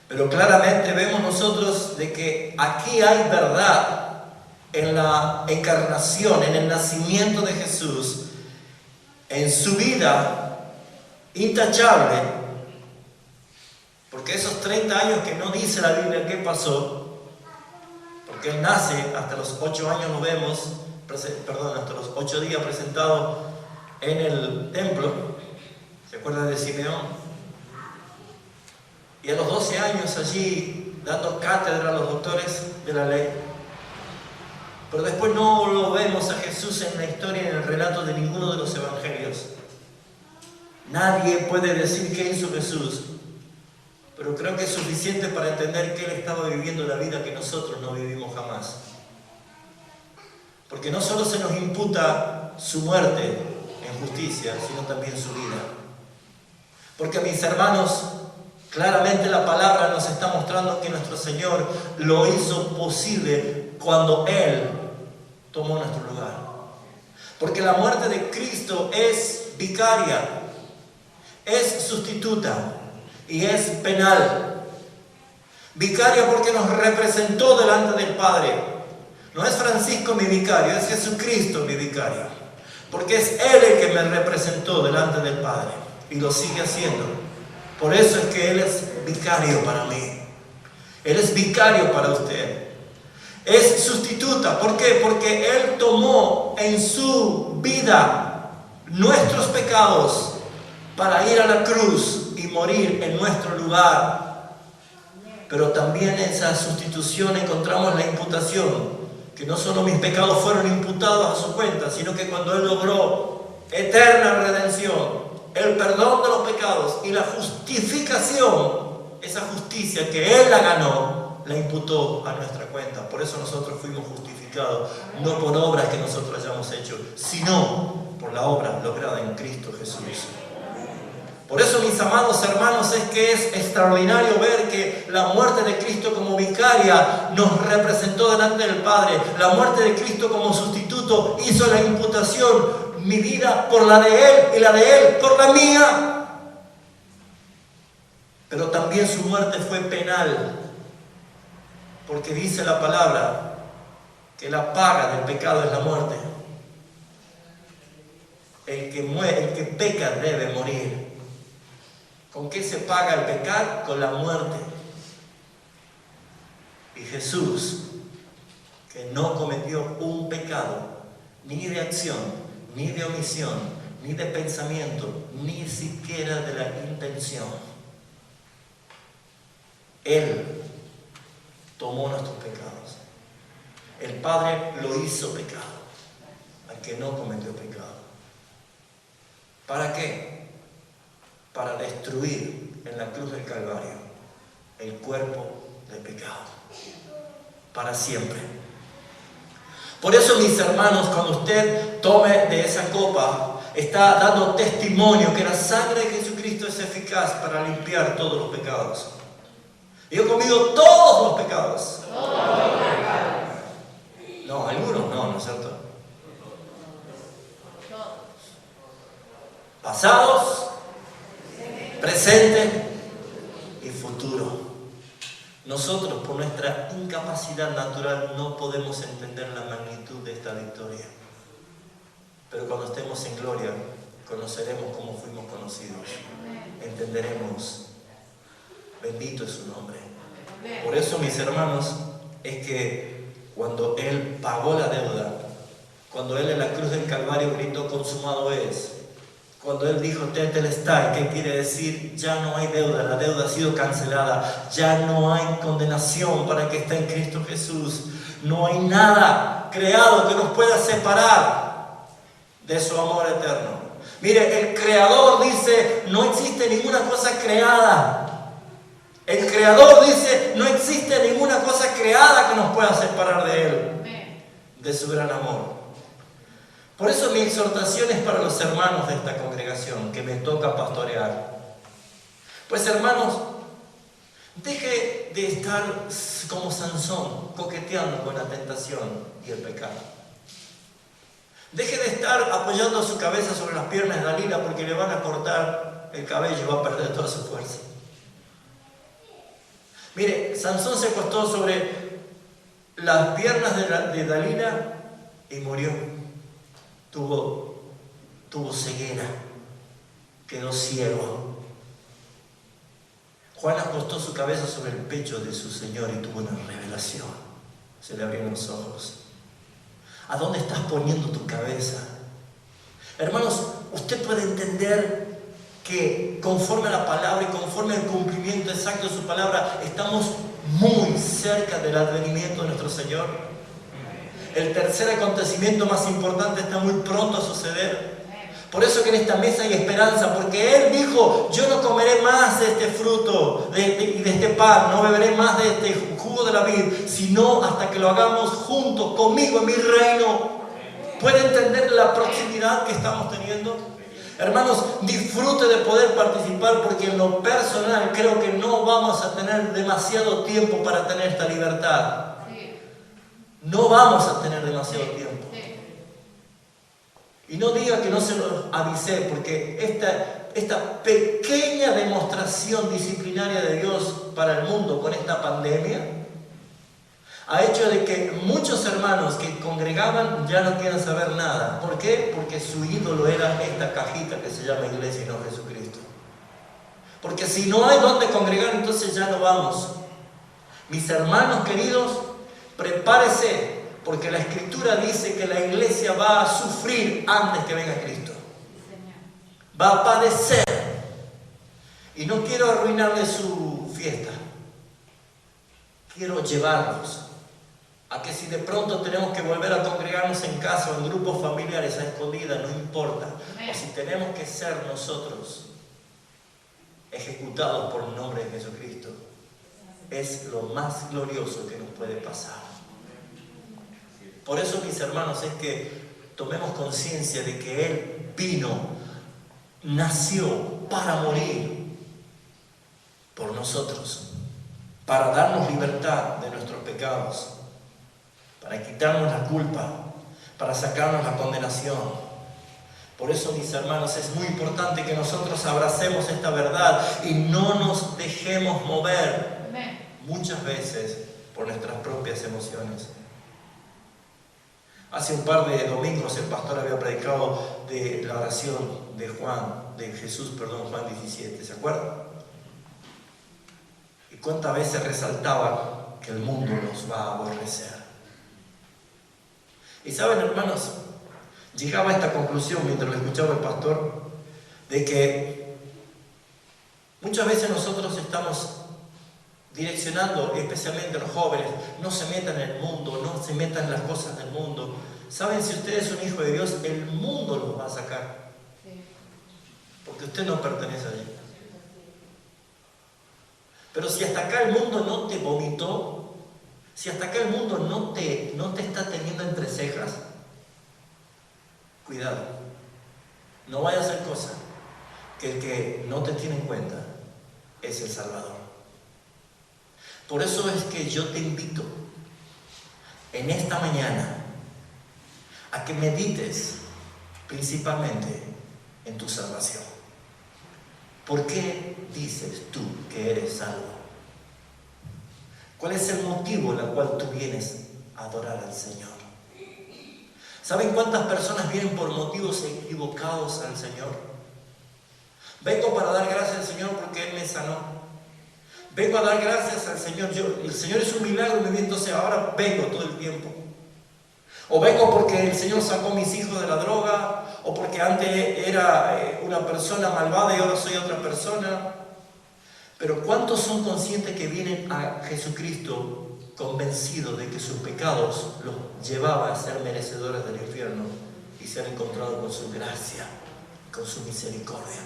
Pero claramente vemos nosotros de que aquí hay verdad en la encarnación, en el nacimiento de Jesús, en su vida intachable, porque esos 30 años que no dice la Biblia qué pasó, porque Él nace hasta los 8 años, lo vemos, hasta los 8 días presentado en el templo. ¿Se acuerdan de Simeón? Y a los 12 años allí dando cátedra a los doctores de la ley. Pero después no lo vemos a Jesús en la historia, en el relato de ninguno de los evangelios. Nadie puede decir qué hizo Jesús, pero creo que es suficiente para entender que Él estaba viviendo la vida que nosotros no vivimos jamás. Porque no solo se nos imputa su muerte en justicia, sino también su vida. Porque, mis hermanos, claramente la palabra nos está mostrando que nuestro Señor lo hizo posible cuando Él tomó nuestro lugar. Porque la muerte de Cristo es vicaria, es sustituta y es penal. Vicaria porque nos representó delante del Padre. No es Francisco mi vicario, es Jesucristo mi vicario. Porque es Él el que me representó delante del Padre. Y lo sigue haciendo. Por eso es que Él es vicario para mí. Él es vicario para usted. Es sustituta. ¿Por qué? Porque Él tomó en su vida nuestros pecados para ir a la cruz y morir en nuestro lugar. Pero también en esa sustitución encontramos la imputación. Que no solo mis pecados fueron imputados a su cuenta, sino que cuando Él logró eterna redención, el perdón de los pecados y la justificación, esa justicia que Él la ganó, la imputó a nuestra cuenta. Por eso nosotros fuimos justificados, no por obras que nosotros hayamos hecho, sino por la obra lograda en Cristo Jesús. Por eso, mis amados hermanos, es que es extraordinario ver que la muerte de Cristo como vicaria nos representó delante del Padre. La muerte de Cristo como sustituto hizo la imputación, mi vida por la de Él y la de Él por la mía. Pero también su muerte fue penal, porque dice la palabra que la paga del pecado es la muerte. El que peca debe morir. ¿Con qué se paga el pecar? Con la muerte. Y Jesús, que no cometió un pecado, ni de acción, ni de omisión, ni de pensamiento, ni siquiera de la intención. Él tomó nuestros pecados. El Padre lo hizo pecado, al que no cometió pecado. ¿Para qué? Para destruir en la cruz del Calvario el cuerpo del pecado, para siempre. Por eso, mis hermanos, cuando usted tome de esa copa, está dando testimonio que la sangre de Jesucristo es eficaz para limpiar todos los pecados. Digo conmigo, todos los pecados. No, algunos no, ¿no es cierto? Pasados, presente y futuro. Nosotros, por nuestra incapacidad natural, no podemos entender la magnitud de esta victoria. Pero cuando estemos en gloria, conoceremos cómo fuimos conocidos. Entenderemos. Bendito es su nombre. Por eso, mis hermanos, es que cuando Él pagó la deuda, cuando Él en la cruz del Calvario gritó consumado es, Cuando Él dijo tetelestai, ¿qué quiere decir? Ya no hay deuda, la deuda ha sido cancelada, ya no hay condenación para el que está en Cristo Jesús. No hay nada creado que nos pueda separar de su amor eterno. Mire, el Creador dice, no existe ninguna cosa creada. El Creador dice, no existe ninguna cosa creada que nos pueda separar de Él, de su gran amor. Por eso mi exhortación es para los hermanos de esta congregación que me toca pastorear. Pues hermanos, deje de estar como Sansón, coqueteando con la tentación y el pecado. Deje de estar apoyando su cabeza sobre las piernas de Dalila porque le van a cortar el cabello y va a perder toda su fuerza. Mire, Sansón se acostó sobre las piernas de Dalila y murió. Tuvo ceguera, quedó ciego. Juan acostó su cabeza sobre el pecho de su Señor y tuvo una revelación. Se le abrieron los ojos. ¿A dónde estás poniendo tu cabeza? Hermanos, usted puede entender que conforme a la palabra y conforme al cumplimiento exacto de su palabra, estamos muy cerca del advenimiento de nuestro Señor. El tercer acontecimiento más importante está muy pronto a suceder. Por eso que en esta mesa hay esperanza, porque Él dijo, yo no comeré más de este fruto y de este pan, no beberé más de este jugo de la vid, sino hasta que lo hagamos juntos conmigo en mi reino. ¿Puede entender la proximidad que estamos teniendo? Hermanos, disfrute de poder participar, porque en lo personal creo que no vamos a tener demasiado tiempo para tener esta libertad. No vamos a tener demasiado tiempo. Y no diga que no se los avisé, porque esta pequeña demostración disciplinaria de Dios para el mundo con esta pandemia ha hecho de que muchos hermanos que congregaban ya no quieran saber nada. ¿Por qué? Porque su ídolo era esta cajita que se llama iglesia y no Jesucristo. Porque si no hay donde congregar, entonces ya no vamos. Mis hermanos queridos, prepárese, porque la Escritura dice que la iglesia va a sufrir antes que venga Cristo. Va a padecer. Y no quiero arruinarle su fiesta. Quiero llevarlos a que si de pronto tenemos que volver a congregarnos en casa o en grupos familiares a escondidas, no importa. O si tenemos que ser nosotros ejecutados por el nombre de Jesucristo, es lo más glorioso que nos puede pasar. Por eso, mis hermanos, es que tomemos conciencia de que Él vino, nació para morir por nosotros, para darnos libertad de nuestros pecados, para quitarnos la culpa, para sacarnos la condenación. Por eso, mis hermanos, es muy importante que nosotros abracemos esta verdad y no nos dejemos mover muchas veces por nuestras propias emociones. Hace un par de domingos el pastor había predicado de la oración de Juan 17, ¿se acuerdan? Y cuántas veces resaltaba que el mundo nos va a aborrecer. Y saben, hermanos, llegaba a esta conclusión mientras lo escuchaba el pastor, de que muchas veces nosotros estamos direccionando, especialmente a los jóvenes, no se metan en el mundo, no se metan en las cosas del mundo. ¿Saben? Si usted es un hijo de Dios, el mundo los va a sacar. Porque usted no pertenece allí. Pero si hasta acá el mundo no te vomitó, si hasta acá el mundo no te está teniendo entre cejas, cuidado. No vaya a hacer cosa que el que no te tiene en cuenta es el Salvador. Por eso es que yo te invito en esta mañana a que medites principalmente en tu salvación. ¿Por qué dices tú que eres salvo? ¿Cuál es el motivo en el cual tú vienes a adorar al Señor? ¿Saben cuántas personas vienen por motivos equivocados al Señor? Vengo para dar gracias al Señor porque Él me sanó. Vengo a dar gracias al Señor. El Señor es un milagro en mi vida, entonces ahora vengo todo el tiempo. O vengo porque el Señor sacó a mis hijos de la droga. o porque antes era una persona malvada y ahora soy otra persona. Pero ¿cuántos son conscientes que vienen a Jesucristo convencidos de que sus pecados los llevaban a ser merecedores del infierno y ser encontrados con su gracia, con su misericordia?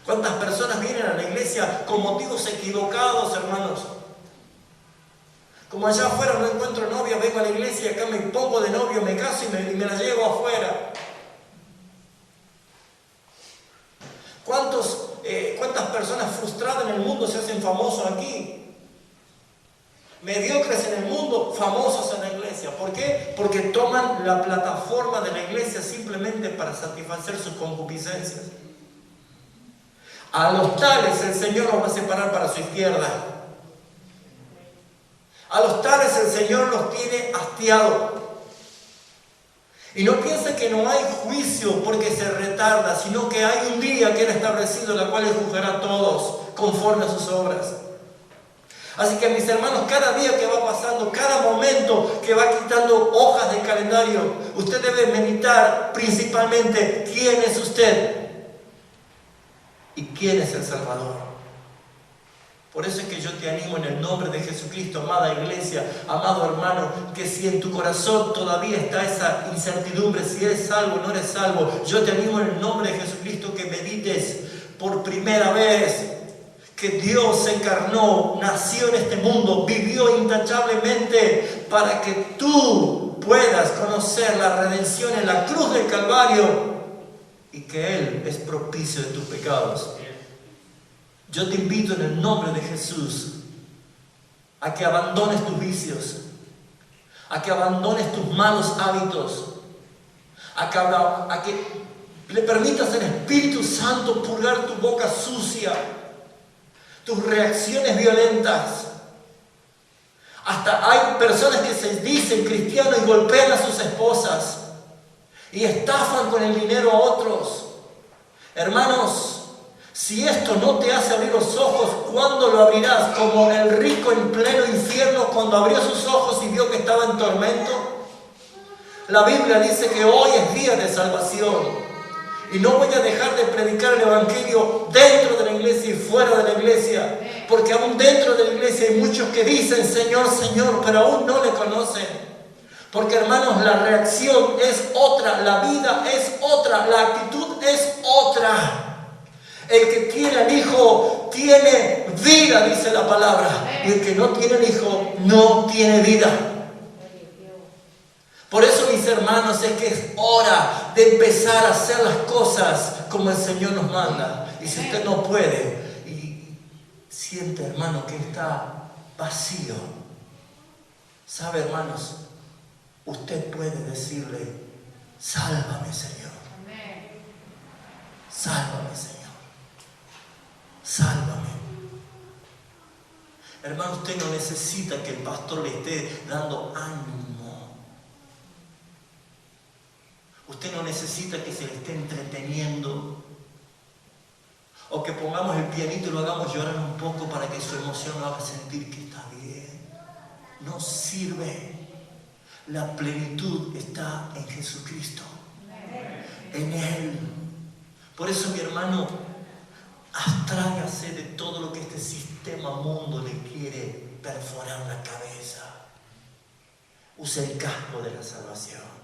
¿Cuántas personas vienen a la iglesia con motivos equivocados, hermanos? Como allá afuera no encuentro novia, vengo a la iglesia y acá me pongo de novio, me caso y me la llevo afuera. ¿Cuántas personas frustradas en el mundo se hacen famosos aquí? Mediocres en el mundo, famosos en la iglesia. ¿Por qué? Porque toman la plataforma de la iglesia simplemente para satisfacer sus concupiscencias. A los tales el Señor los va a separar para su izquierda. A los tales el Señor los tiene hastiados. Y no piense que no hay juicio porque se retarda, sino que hay un día que Él ha establecido, en la cual Él juzgará a todos conforme a sus obras. Así que mis hermanos, cada día que va pasando, cada momento que va quitando hojas del calendario, usted debe meditar principalmente quién es usted y quién es el Salvador. Por eso es que yo te animo en el nombre de Jesucristo, amada iglesia, amado hermano, que si en tu corazón todavía está esa incertidumbre, si eres salvo o no eres salvo, yo te animo en el nombre de Jesucristo que medites por primera vez que Dios se encarnó, nació en este mundo, vivió intachablemente para que tú puedas conocer la redención en la cruz del Calvario y que Él es propicio de tus pecados. Yo te invito en el nombre de Jesús a que abandones tus vicios, a que abandones tus malos hábitos, a que le permitas al Espíritu Santo purgar tu boca sucia, tus reacciones violentas. Hasta hay personas que se dicen cristianos y golpean a sus esposas y estafan con el dinero a otros. Hermanos, si esto no te hace abrir los ojos, ¿cuándo lo abrirás? Como el rico en pleno infierno cuando abrió sus ojos y vio que estaba en tormento. La Biblia dice que hoy es día de salvación. Y no voy a dejar de predicar el Evangelio dentro de la iglesia y fuera de la iglesia. Porque aún dentro de la iglesia hay muchos que dicen Señor, Señor, pero aún no le conocen. Porque hermanos, la reacción es otra, la vida es otra, la actitud es otra. El que tiene al Hijo tiene vida, dice la palabra. Y el que no tiene al Hijo no tiene vida. Por eso, mis hermanos, es que es hora de empezar a hacer las cosas como el Señor nos manda. Y si usted no puede y siente, hermano, que está vacío, sabe, hermanos, usted puede decirle, sálvame, Señor. Sálvame, Señor. Sálvame. Hermano, usted no necesita que el pastor le esté dando ánimo. Usted no necesita que se le esté entreteniendo. O que pongamos el pianito y lo hagamos llorar un poco para que su emoción lo haga sentir que está bien. No sirve. La plenitud está en Jesucristo. En Él. Por eso, mi hermano, abstráigase de todo lo que este sistema mundo le quiere perforar la cabeza. Use el casco de la salvación.